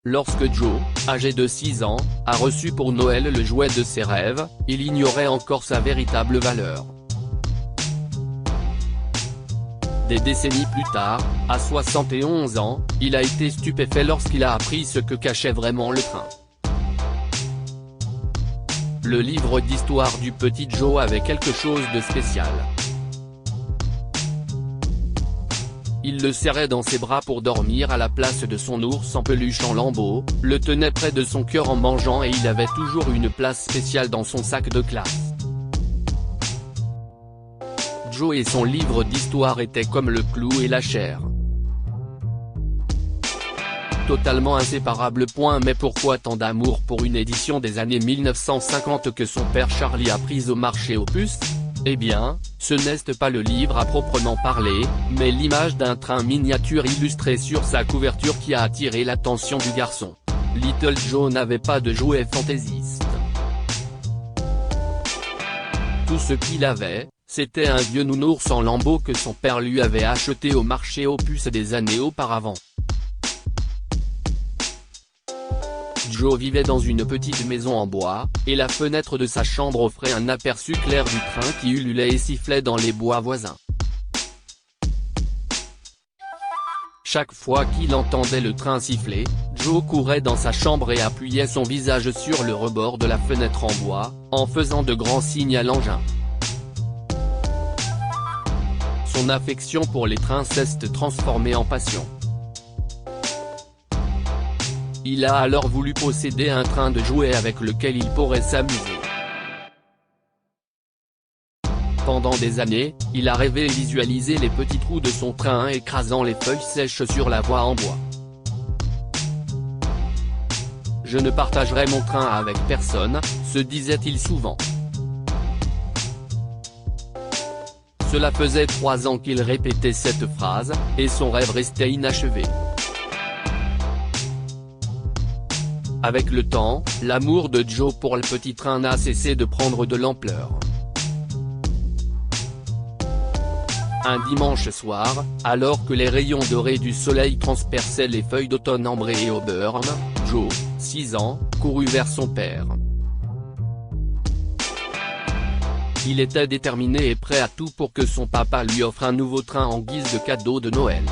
Lorsque Joe, âgé de 6 ans, a reçu pour Noël le jouet de ses rêves, il ignorait encore sa véritable valeur. Des décennies plus tard, à 71 ans, il a été stupéfait lorsqu'il a appris ce que cachait vraiment le train. Le livre d'histoire du petit Joe avait quelque chose de spécial. Il le serrait dans ses bras pour dormir à la place de son ours en peluche en lambeaux, le tenait près de son cœur en mangeant et il avait toujours une place spéciale dans son sac de classe. Joe et son livre d'histoire étaient comme le clou et la chair. Totalement inséparables. Mais pourquoi tant d'amour pour une édition des années 1950 que son père Charlie a prise au marché aux puces? Eh bien, ce n'est pas le livre à proprement parler, mais l'image d'un train miniature illustré sur sa couverture qui a attiré l'attention du garçon. Little Joe n'avait pas de jouet fantaisiste. Tout ce qu'il avait, c'était un vieux nounours en lambeaux que son père lui avait acheté au marché aux puces des années auparavant. Joe vivait dans une petite maison en bois, et la fenêtre de sa chambre offrait un aperçu clair du train qui ululait et sifflait dans les bois voisins. Chaque fois qu'il entendait le train siffler, Joe courait dans sa chambre et appuyait son visage sur le rebord de la fenêtre en bois, en faisant de grands signes à l'engin. Son affection pour les trains s'est transformée en passion. Il a alors voulu posséder un train de jouets avec lequel il pourrait s'amuser. Pendant des années, il a rêvé et visualisé les petits trous de son train écrasant les feuilles sèches sur la voie en bois. Je ne partagerai mon train avec personne, se disait-il souvent. Cela faisait 3 ans qu'il répétait cette phrase, et son rêve restait inachevé. Avec le temps, l'amour de Joe pour le petit train n'a cessé de prendre de l'ampleur. Un dimanche soir, alors que les rayons dorés du soleil transperçaient les feuilles d'automne ambrées et auburn, Joe, 6 ans, courut vers son père. Il était déterminé et prêt à tout pour que son papa lui offre un nouveau train en guise de cadeau de Noël. «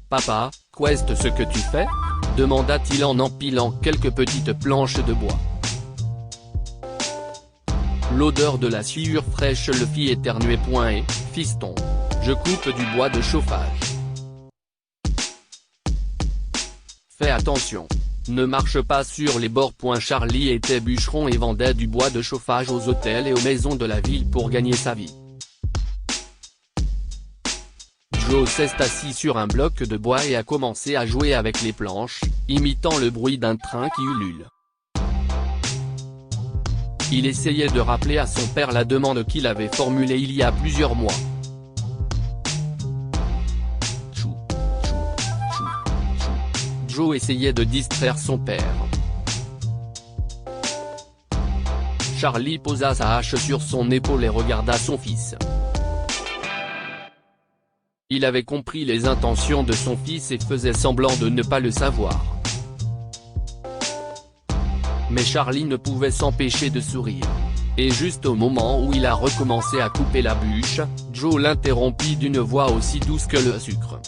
Papa, qu'est-ce ce que tu fais ?» demanda-t-il en empilant quelques petites planches de bois. L'odeur de la sciure fraîche le fit éternuer. « Fiston, je coupe du bois de chauffage. Fais attention. Ne marche pas sur les bords. » Charlie était bûcheron et vendait du bois de chauffage aux hôtels et aux maisons de la ville pour gagner sa vie. Joe s'est assis sur un bloc de bois et a commencé à jouer avec les planches, imitant le bruit d'un train qui ulule. Il essayait de rappeler à son père la demande qu'il avait formulée il y a plusieurs mois. Chou, chou, chou, chou. Joe essayait de distraire son père. Charlie posa sa hache sur son épaule et regarda son fils. Il avait compris les intentions de son fils et faisait semblant de ne pas le savoir. Mais Charlie ne pouvait s'empêcher de sourire. Et juste au moment où il a recommencé à couper la bûche, Joe l'interrompit d'une voix aussi douce que le sucre.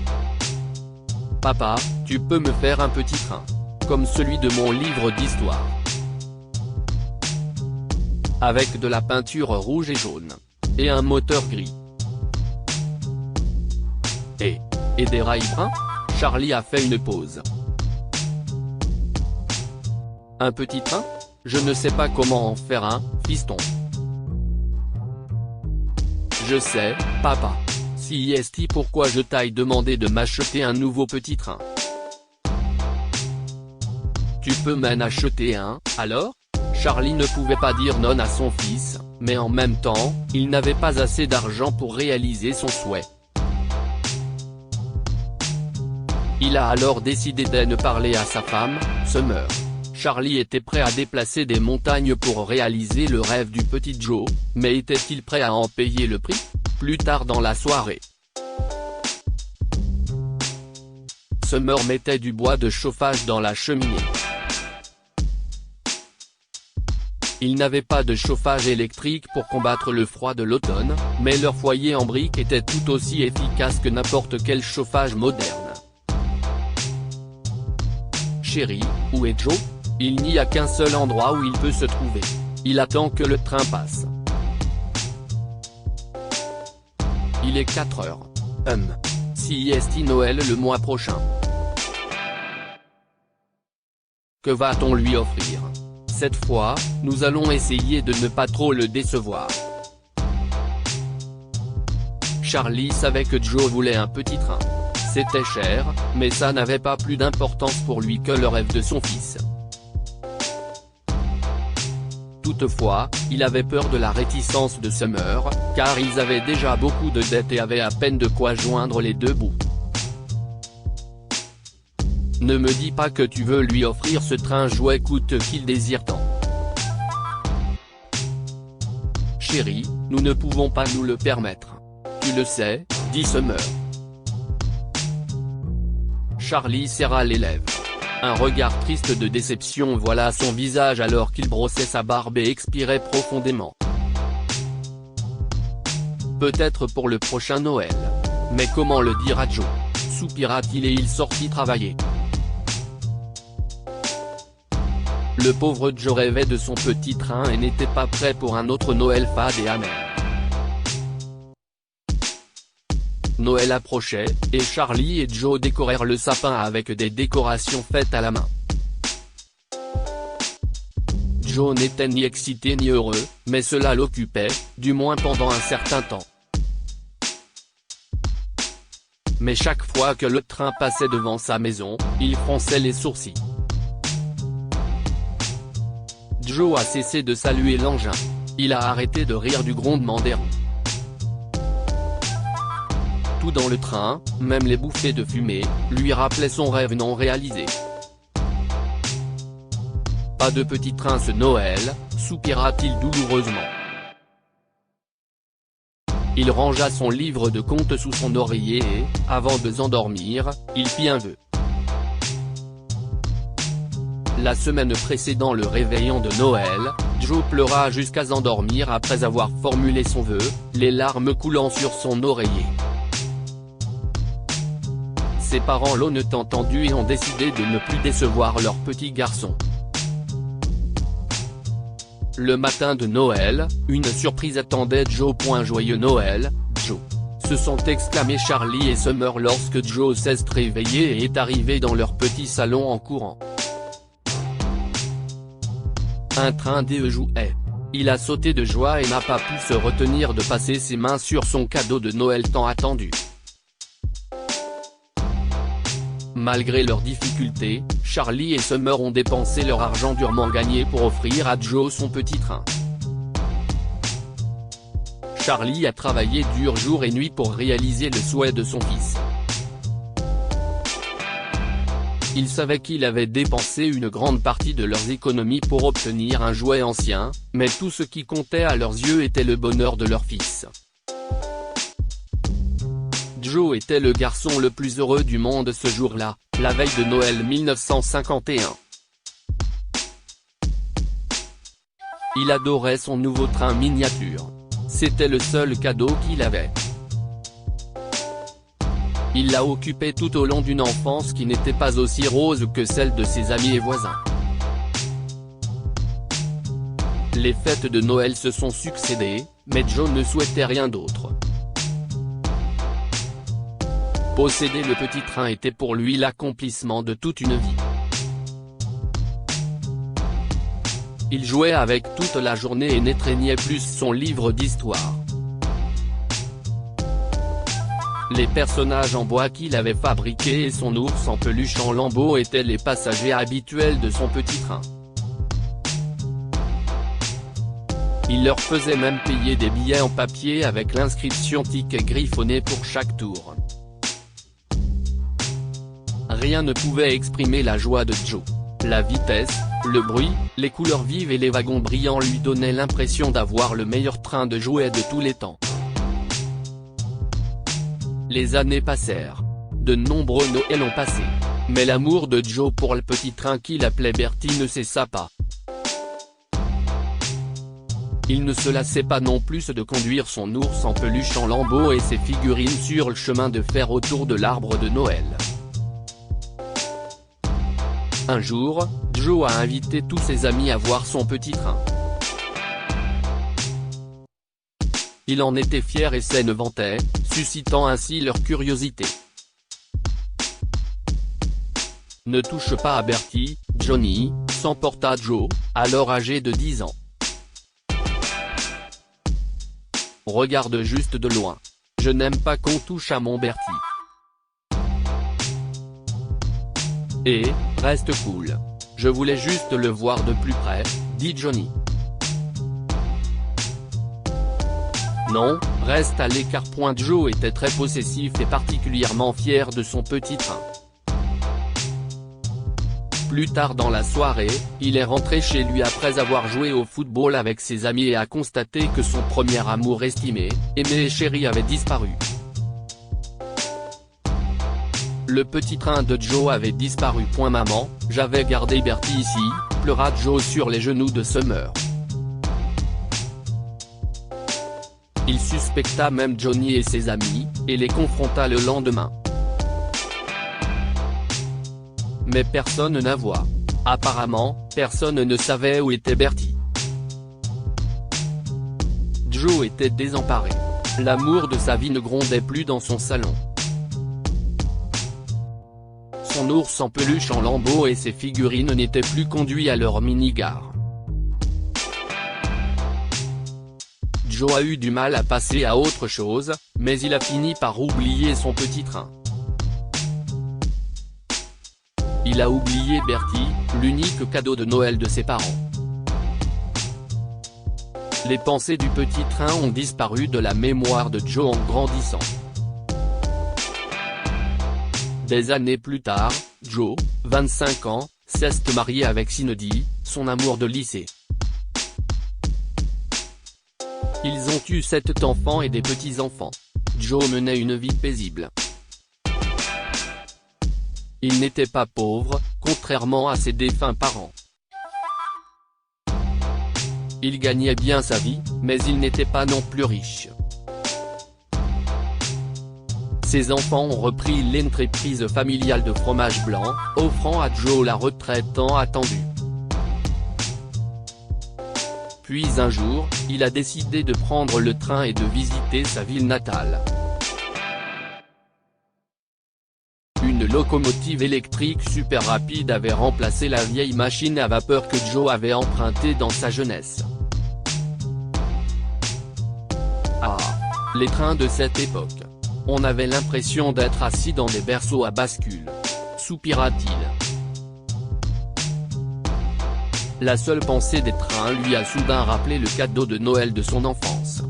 « Papa, tu peux me faire un petit train, comme celui de mon livre d'histoire. Avec de la peinture rouge et jaune. Et un moteur gris. Et des rails bruns ?» Charlie a fait une pause. « Un petit train ? Je ne sais pas comment en faire un, fiston. »« Je sais, papa. Si est pourquoi je t'aille demandé de m'acheter un nouveau petit train. »« Tu peux m'en acheter un, alors ?» Charlie ne pouvait pas dire non à son fils, mais en même temps, il n'avait pas assez d'argent pour réaliser son souhait. Il a alors décidé d'en parler à sa femme, Summer. Charlie était prêt à déplacer des montagnes pour réaliser le rêve du petit Joe, mais était-il prêt à en payer le prix ? Plus tard dans la soirée. Summer mettait du bois de chauffage dans la cheminée. Ils n'avaient pas de chauffage électrique pour combattre le froid de l'automne, mais leur foyer en briques était tout aussi efficace que n'importe quel chauffage moderne. Chérie, où est Joe? Il n'y a qu'un seul endroit où il peut se trouver. Il attend que le train passe. Il est 4 heures. Sieste Noël le mois prochain. Que va-t-on lui offrir? Cette fois, nous allons essayer de ne pas trop le décevoir. Charlie savait que Joe voulait un petit train. C'était cher, mais ça n'avait pas plus d'importance pour lui que le rêve de son fils. Toutefois, il avait peur de la réticence de Summer, car ils avaient déjà beaucoup de dettes et avaient à peine de quoi joindre les deux bouts. Ne me dis pas que tu veux lui offrir ce train jouet coûte qu'il désire tant. Chérie, nous ne pouvons pas nous le permettre. Tu le sais, dit Summer. Charlie serra les lèvres. Un regard triste de déception voila son visage alors qu'il brossait sa barbe et expirait profondément. Peut-être pour le prochain Noël. Mais comment le dire à Joe? Soupira-t-il et il sortit travailler. Le pauvre Joe rêvait de son petit train et n'était pas prêt pour un autre Noël fade et amer. Noël approchait, et Charlie et Joe décorèrent le sapin avec des décorations faites à la main. Joe n'était ni excité ni heureux, mais cela l'occupait, du moins pendant un certain temps. Mais chaque fois que le train passait devant sa maison, il fronçait les sourcils. Joe a cessé de saluer l'engin. Il a arrêté de rire du grondement des roues. Tout dans le train, même les bouffées de fumée, lui rappelaient son rêve non réalisé. Pas de petit train ce Noël, soupira-t-il douloureusement. Il rangea son livre de contes sous son oreiller et, avant de s'endormir, il fit un vœu. La semaine précédant le réveillon de Noël, Joe pleura jusqu'à s'endormir après avoir formulé son vœu, les larmes coulant sur son oreiller. Ses parents l'ont entendu et ont décidé de ne plus décevoir leur petit garçon. Le matin de Noël, une surprise attendait Joe. Joyeux Noël, Joe, se sont exclamés Charlie et Summer lorsque Joe s'est réveillé et est arrivé dans leur petit salon en courant. Un train jouait. Il a sauté de joie et n'a pas pu se retenir de passer ses mains sur son cadeau de Noël tant attendu. Malgré leurs difficultés, Charlie et Summer ont dépensé leur argent durement gagné pour offrir à Joe son petit train. Charlie a travaillé dur jour et nuit pour réaliser le souhait de son fils. Il savait qu'il avait dépensé une grande partie de leurs économies pour obtenir un jouet ancien, mais tout ce qui comptait à leurs yeux était le bonheur de leur fils. Joe était le garçon le plus heureux du monde ce jour-là, la veille de Noël 1951. Il adorait son nouveau train miniature. C'était le seul cadeau qu'il avait. Il l'a occupé tout au long d'une enfance qui n'était pas aussi rose que celle de ses amis et voisins. Les fêtes de Noël se sont succédées, mais Joe ne souhaitait rien d'autre. Posséder le petit train était pour lui l'accomplissement de toute une vie. Il jouait avec toute la journée et n'étreignait plus son livre d'histoire. Les personnages en bois qu'il avait fabriqués et son ours en peluche en lambeaux étaient les passagers habituels de son petit train. Il leur faisait même payer des billets en papier avec l'inscription ticket griffonné pour chaque tour. Rien ne pouvait exprimer la joie de Joe. La vitesse, le bruit, les couleurs vives et les wagons brillants lui donnaient l'impression d'avoir le meilleur train de jouets de tous les temps. Les années passèrent. De nombreux Noëls ont passé. Mais l'amour de Joe pour le petit train qu'il appelait Bertie ne cessa pas. Il ne se lassait pas non plus de conduire son ours en peluche en lambeaux et ses figurines sur le chemin de fer autour de l'arbre de Noël. Un jour, Joe a invité tous ses amis à voir son petit train. Il en était fier et s'en vantait, suscitant ainsi leur curiosité. « Ne touche pas à Bertie, Johnny », s'emporta Joe, alors âgé de 10 ans. « Regarde juste de loin. Je n'aime pas qu'on touche à mon Bertie. » Et, reste cool. Je voulais juste le voir de plus près, dit Johnny. Non, reste à l'écart. Joe était très possessif et particulièrement fier de son petit train. Plus tard dans la soirée, il est rentré chez lui après avoir joué au football avec ses amis et a constaté que son premier amour estimé, aimé et chéri avait disparu. Le petit train de Joe avait disparu. Maman, j'avais gardé Bertie ici, pleura Joe sur les genoux de Summer. Il suspecta même Johnny et ses amis, et les confronta le lendemain. Mais personne n'avoua. Apparemment, personne ne savait où était Bertie. Joe était désemparé. L'amour de sa vie ne grondait plus dans son salon. Son ours en peluche en lambeaux et ses figurines n'étaient plus conduits à leur mini-gare. Joe a eu du mal à passer à autre chose, mais il a fini par oublier son petit train. Il a oublié Bertie, l'unique cadeau de Noël de ses parents. Les pensées du petit train ont disparu de la mémoire de Joe en grandissant. Des années plus tard, Joe, 25 ans, s'est marié avec Cindy, son amour de lycée. Ils ont eu 7 enfants et des petits-enfants. Joe menait une vie paisible. Il n'était pas pauvre, contrairement à ses défunts parents. Il gagnait bien sa vie, mais il n'était pas non plus riche. Ses enfants ont repris l'entreprise familiale de fromage blanc, offrant à Joe la retraite tant attendue. Puis un jour, il a décidé de prendre le train et de visiter sa ville natale. Une locomotive électrique super rapide avait remplacé la vieille machine à vapeur que Joe avait empruntée dans sa jeunesse. Ah, les trains de cette époque. On avait l'impression d'être assis dans des berceaux à bascule, soupira-t-il. La seule pensée des trains lui a soudain rappelé le cadeau de Noël de son enfance.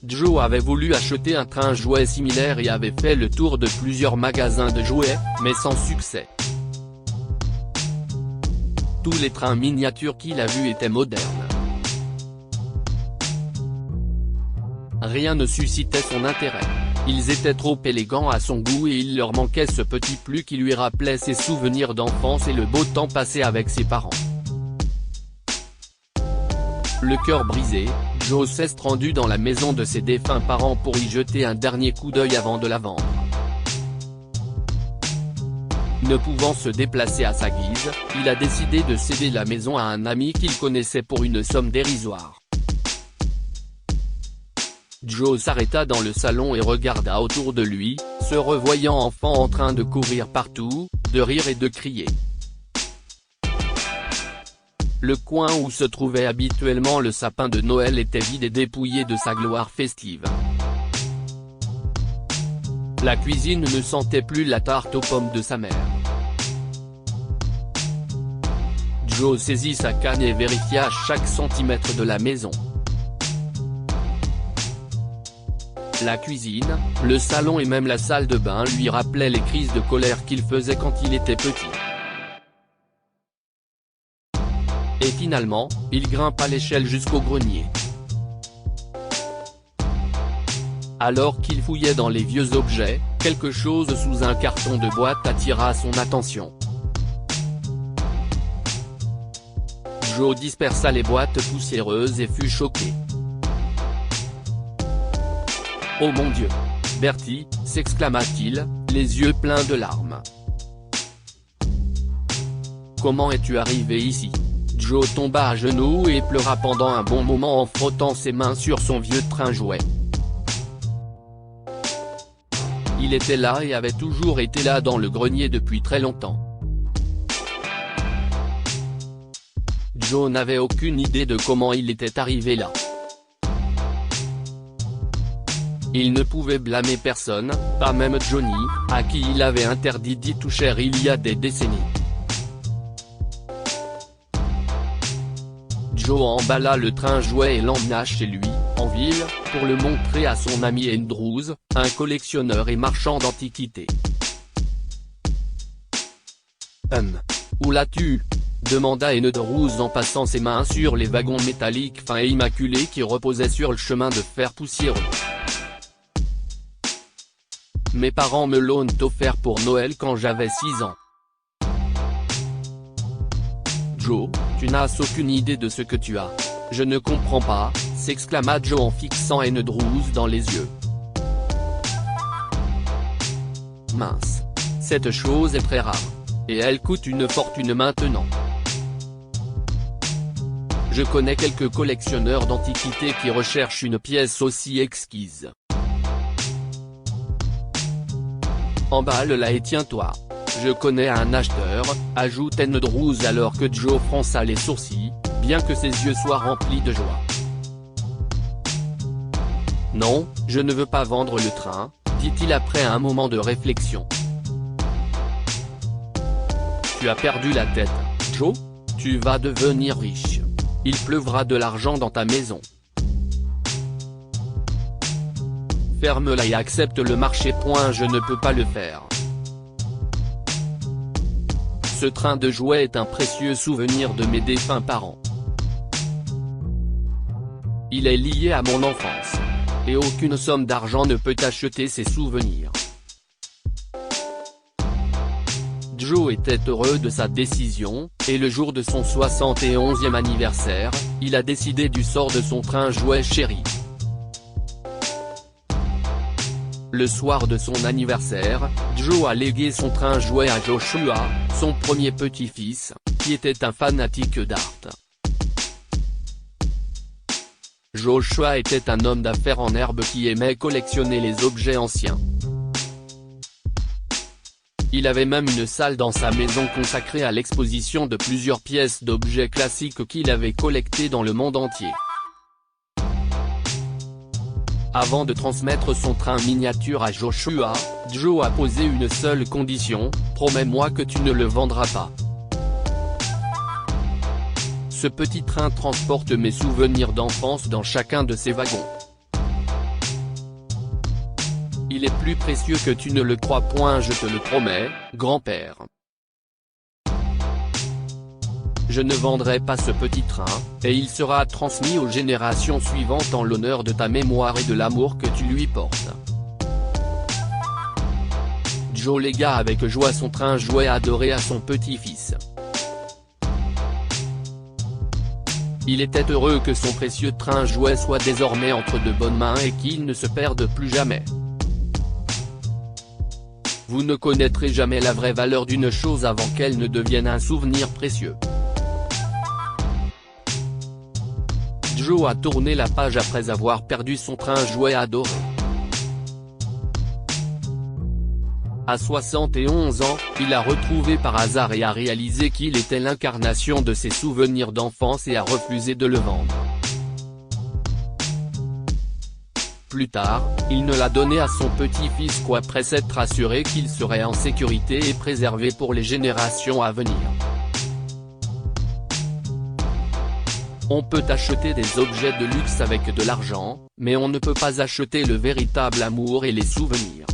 Joe avait voulu acheter un train jouet similaire et avait fait le tour de plusieurs magasins de jouets, mais sans succès. Tous les trains miniatures qu'il a vus étaient modernes. Rien ne suscitait son intérêt. Ils étaient trop élégants à son goût et il leur manquait ce petit plus qui lui rappelait ses souvenirs d'enfance et le beau temps passé avec ses parents. Le cœur brisé, Joe s'est rendu dans la maison de ses défunts parents pour y jeter un dernier coup d'œil avant de la vendre. Ne pouvant se déplacer à sa guise, il a décidé de céder la maison à un ami qu'il connaissait pour une somme dérisoire. Joe s'arrêta dans le salon et regarda autour de lui, se revoyant enfant en train de courir partout, de rire et de crier. Le coin où se trouvait habituellement le sapin de Noël était vide et dépouillé de sa gloire festive. La cuisine ne sentait plus la tarte aux pommes de sa mère. Joe saisit sa canne et vérifia chaque centimètre de la maison. La cuisine, le salon et même la salle de bain lui rappelaient les crises de colère qu'il faisait quand il était petit. Et finalement, il grimpa l'échelle jusqu'au grenier. Alors qu'il fouillait dans les vieux objets, Quelque chose sous un carton de boîte attira son attention. Joe dispersa les boîtes poussiéreuses et fut choqué. « Oh mon Dieu ! Bertie !» s'exclama-t-il, les yeux pleins de larmes. « Comment es-tu arrivé ici ?» Joe tomba à genoux et pleura pendant un bon moment en frottant ses mains sur son vieux train-jouet. Il était là et avait toujours été là dans le grenier depuis très longtemps. Joe n'avait aucune idée de comment il était arrivé là. Il ne pouvait blâmer personne, pas même Johnny, à qui il avait interdit d'y toucher il y a des décennies. Joe emballa le train-jouet et l'emmena chez lui, en ville, pour le montrer à son ami Andrews, un collectionneur et marchand d'antiquités. Où l'as-tu ? Demanda Andrews en passant ses mains sur les wagons métalliques fins et immaculés qui reposaient sur le chemin de fer poussiéreux. Mes parents me l'ont offert pour Noël quand j'avais 6 ans. Joe, tu n'as aucune idée de ce que tu as. Je ne comprends pas, s'exclama Joe en fixant Andrews dans les yeux. Mince. Cette chose est très rare. Et elle coûte une fortune maintenant. Je connais quelques collectionneurs d'antiquités qui recherchent une pièce aussi exquise. Emballe-la et tiens-toi. Je connais un acheteur, ajoute Andrews alors que Joe fronça les sourcils, bien que ses yeux soient remplis de joie. Non, je ne veux pas vendre le train, dit-il après un moment de réflexion. Tu as perdu la tête, Joe ? Tu vas devenir riche. Il pleuvra de l'argent dans ta maison. Ferme-la et accepte le marché. Je ne peux pas le faire. Ce train de jouets est un précieux souvenir de mes défunts parents. Il est lié à mon enfance. Et aucune somme d'argent ne peut acheter ces souvenirs. Joe était heureux de sa décision, et le jour de son 71e anniversaire, il a décidé du sort de son train-jouet chéri. Le soir de son anniversaire, Joe a légué son train-jouet à Joshua, son premier petit-fils, qui était un fanatique d'art. Joshua était un homme d'affaires en herbe qui aimait collectionner les objets anciens. Il avait même une salle dans sa maison consacrée à l'exposition de plusieurs pièces d'objets classiques qu'il avait collectées dans le monde entier. Avant de transmettre son train miniature à Joshua, Joe a posé une seule condition, « Promets-moi que tu ne le vendras pas. » Ce petit train transporte mes souvenirs d'enfance dans chacun de ses wagons. Il est plus précieux que tu ne le crois point, je te le promets, grand-père. Je ne vendrai pas ce petit train, et il sera transmis aux générations suivantes en l'honneur de ta mémoire et de l'amour que tu lui portes. Joe légua avec joie son train-jouet adoré à son petit-fils. Il était heureux que son précieux train-jouet soit désormais entre de bonnes mains et qu'il ne se perde plus jamais. Vous ne connaîtrez jamais la vraie valeur d'une chose avant qu'elle ne devienne un souvenir précieux. Joe a tourné la page après avoir perdu son train-jouet adoré. À 71 ans, il a retrouvé par hasard et a réalisé qu'il était l'incarnation de ses souvenirs d'enfance et a refusé de le vendre. Plus tard, il ne l'a donné à son petit-fils qu'après s'être assuré qu'il serait en sécurité et préservé pour les générations à venir. On peut acheter des objets de luxe avec de l'argent, mais on ne peut pas acheter le véritable amour et les souvenirs.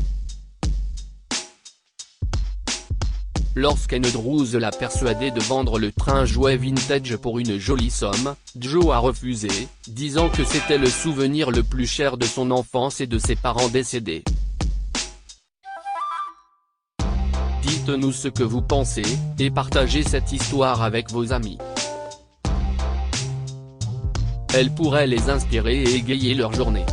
Lorsqu'Andrews l'a persuadé de vendre le train-jouet vintage pour une jolie somme, Joe a refusé, disant que c'était le souvenir le plus cher de son enfance et de ses parents décédés. Dites-nous ce que vous pensez, et partagez cette histoire avec vos amis. Elle pourrait les inspirer et égayer leur journée.